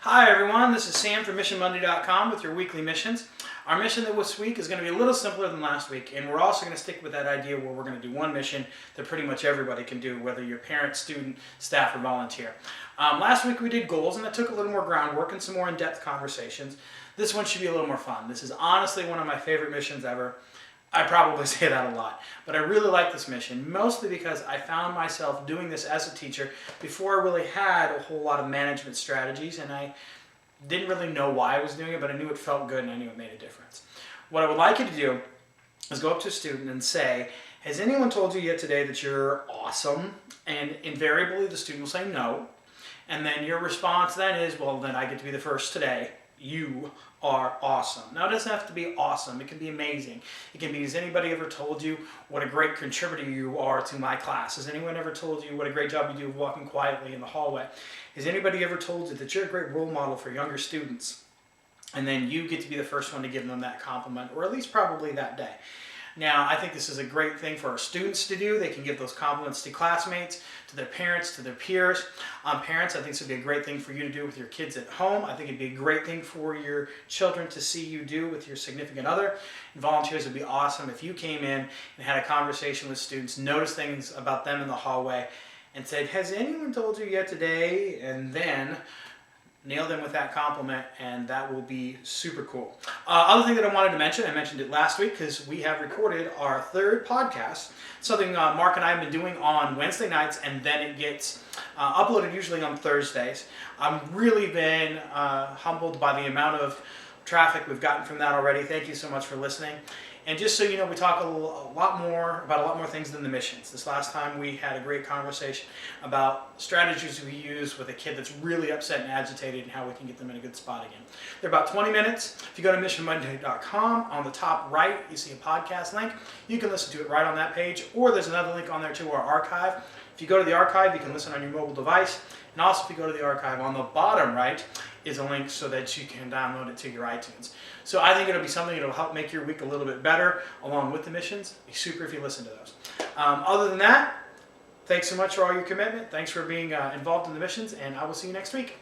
Hi everyone, this is Sam from MissionMonday.com with your weekly missions. Our mission this week is going to be a little simpler than last week, and we're also going to stick with that idea where we're going to do one mission that pretty much everybody can do, whether you're parent, student, staff, or volunteer. Last week we did goals, and that took a little more groundwork and some more in-depth conversations. This one should be a little more fun. This is honestly one of my favorite missions ever. I probably say that a lot, but I really like this mission, mostly because I found myself doing this as a teacher before I really had a whole lot of management strategies, and I didn't really know why I was doing it, but I knew it felt good and I knew it made a difference. What I would like you to do is go up to a student and say, has anyone told you yet today that you're awesome? And invariably the student will say no, and then your response then is, well, then I get to be the first today. You are awesome. Now, it doesn't have to be awesome. It can be amazing. It can be, has anybody ever told you what a great contributor you are to my class? Has anyone ever told you what a great job you do of walking quietly in the hallway? Has anybody ever told you that you're a great role model for younger students? And then you get to be the first one to give them that compliment, or at least probably that day. Now, I think this is a great thing for our students to do. They can give those compliments to classmates, to their parents, to their peers. Parents, I think this would be a great thing for you to do with your kids at home. I think it'd be a great thing for your children to see you do with your significant other. And volunteers, would be awesome if you came in and had a conversation with students, noticed things about them in the hallway, and said, has anyone told you yet today? And then nail them with that compliment, and that will be super cool. Other thing that I wanted to mention, I mentioned it last week because we have recorded our third podcast, something Mark and I have been doing on Wednesday nights, and then it gets uploaded usually on Thursdays. I've really been humbled by the amount of traffic we've gotten from that already. Thank you so much for listening. And just so you know, we talk a lot more things than the missions. This last time we had a great conversation about strategies we use with a kid that's really upset and agitated and how we can get them in a good spot again. They're about 20 minutes. If you go to MissionMonday.com, on the top right, you see a podcast link. You can listen to it right on that page, or there's another link on there to our archive. If you go to the archive, you can listen on your mobile device. And also, if you go to the archive, on the bottom right is a link so that you can download it to your iTunes. So I think it'll be something that'll help make your week a little bit better, along with the missions. It'd be super if you listen to those. Other than that, thanks so much for all your commitment. Thanks for being involved in the missions, and I will see you next week.